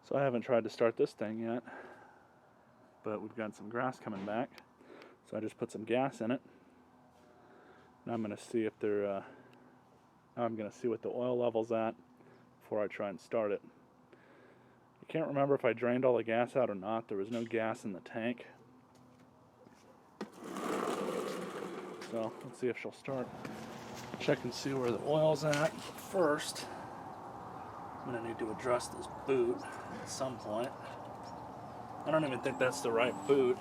So I haven't tried to start this thing yet, but we've got some grass coming back. So I just put some gas in it. And I'm going to see if I'm going to see what the oil level's at before I try and start it. I can't remember if I drained all the gas out or not. There was no gas in the tank. So let's see if she'll start. Check and see where the oil's at first. I'm going to need to address this boot at some point. I don't even think that's the right boot.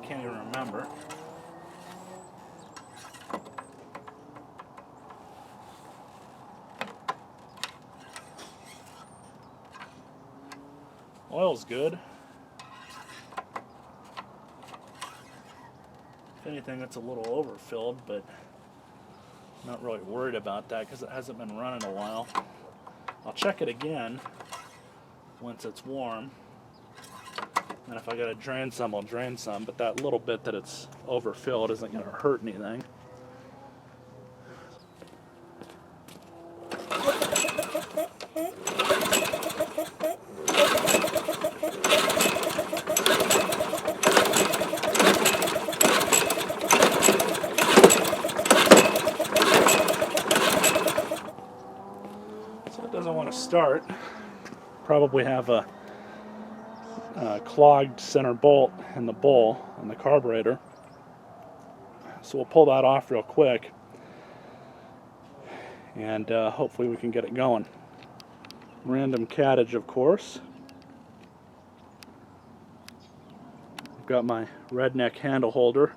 Can't even remember. Oil's good. If anything, it's a little overfilled, but I'm not really worried about that because it hasn't been running a while. I'll check it again once it's warm. And if I gotta drain some, I'll drain some, but that little bit that it's overfilled isn't gonna hurt anything. So it doesn't want to start. Probably have a clogged center bolt in the bowl on the carburetor. So we'll pull that off real quick and hopefully we can get it going. Random cattage, of course. I've got my redneck handle holder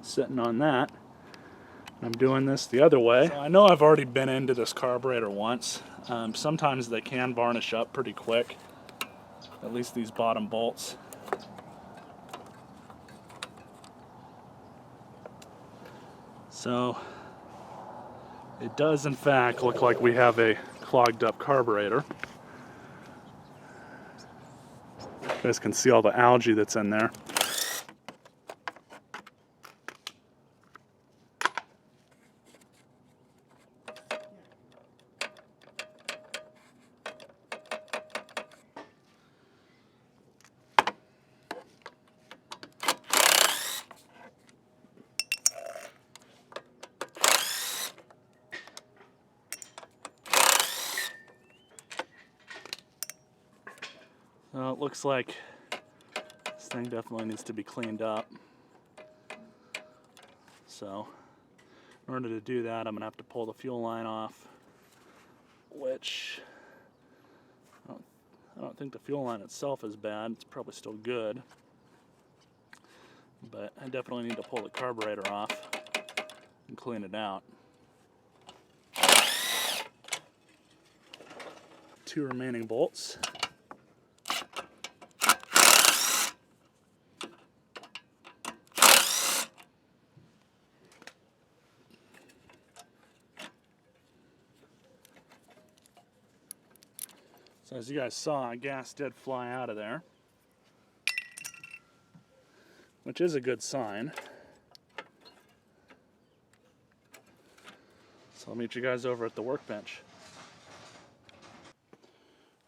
sitting on that. I'm doing this the other way. So I know I've already been into this carburetor once. Sometimes they can varnish up pretty quick, at least these bottom bolts. So it does in fact look like we have a clogged up carburetor. You guys can see all the algae that's in there. Well, it looks like this thing definitely needs to be cleaned up. So, in order to do that, I'm going to have to pull the fuel line off, which I don't think the fuel line itself is bad. It's probably still good. But I definitely need to pull the carburetor off and clean it out. 2 remaining bolts. So as you guys saw, gas did fly out of there, which is a good sign. So I'll meet you guys over at the workbench.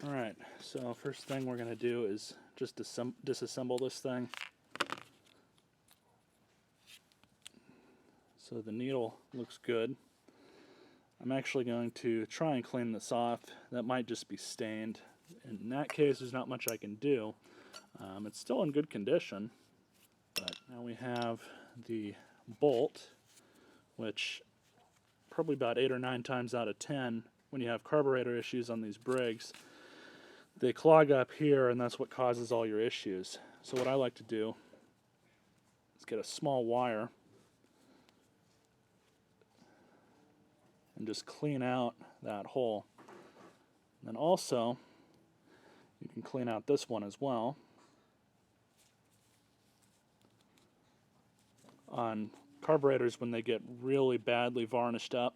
Alright, so first thing we're going to do is just disassemble this thing. So the needle looks good. I'm actually going to try and clean this off. That might just be stained. In that case, there's not much I can do. It's still in good condition. But now we have the bolt, which probably about 8 or 9 times out of 10, when you have carburetor issues on these Briggs, they clog up here, and that's what causes all your issues. So what I like to do is get a small wire and just clean out that hole. And then also, you can clean out this one as well. On carburetors, when they get really badly varnished up,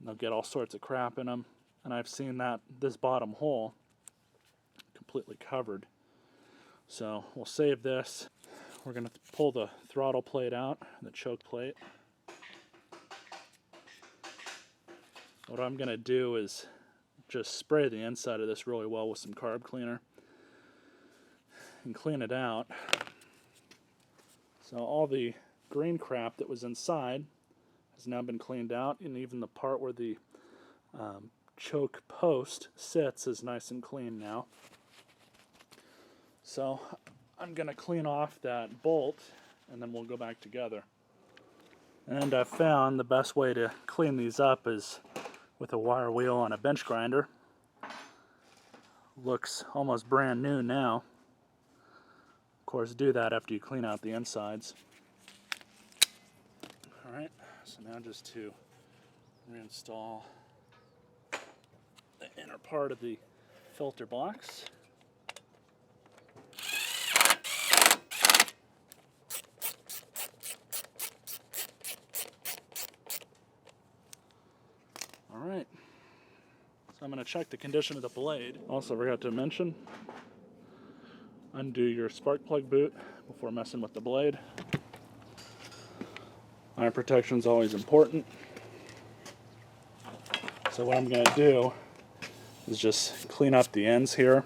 they'll get all sorts of crap in them. And I've seen that this bottom hole completely covered. So we'll save this. We're going to pull the throttle plate out, the choke plate. What I'm going to do is just spray the inside of this really well with some carb cleaner and clean it out. So all the green crap that was inside has now been cleaned out, and even the part where the choke post sits is nice and clean now. So I'm going to clean off that bolt, and then we'll go back together. And I found the best way to clean these up is with a wire wheel on a bench grinder. Looks almost brand new now. Of course, do that after you clean out the insides. Alright, so now just to reinstall the inner part of the filter box. Alright, so I'm going to check the condition of the blade. Also forgot to mention, undo your spark plug boot before messing with the blade. Iron protection is always important. So what I'm going to do is just clean up the ends here,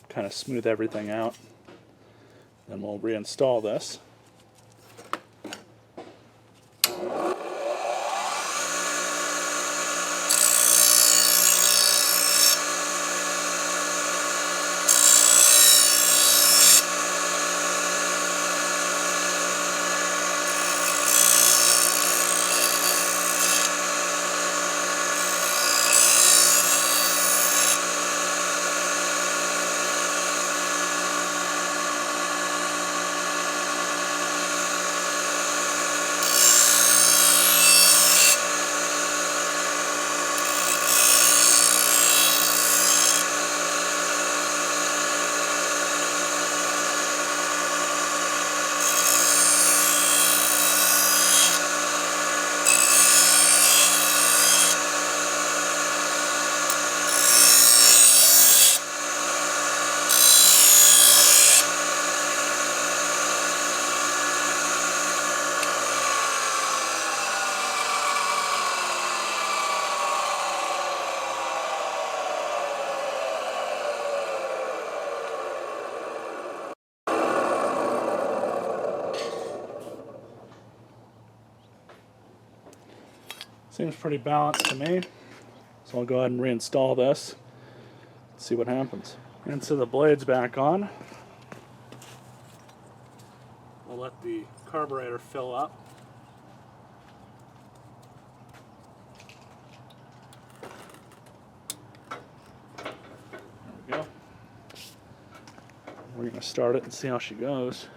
kind of smooth everything out, then we'll reinstall this. Seems pretty balanced to me, so I'll go ahead and reinstall this, see what happens. And so the blade's back on. We'll let the carburetor fill up. There we go. We're going to start it and see how she goes.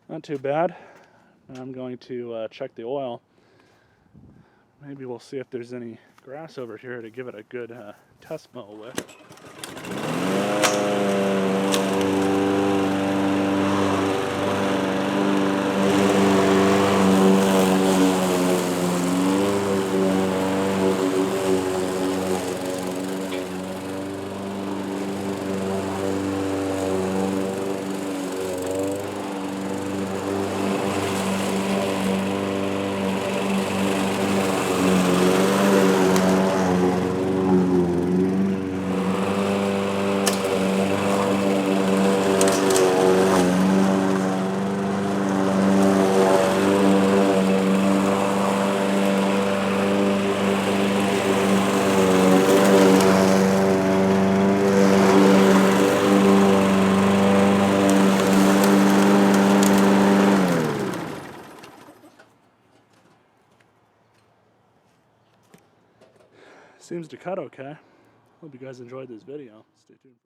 Not too bad. I'm going to check the oil. Maybe we'll see if there's any grass over here to give it a good test mow with. Seems to cut okay. Hope you guys enjoyed this video. Stay tuned.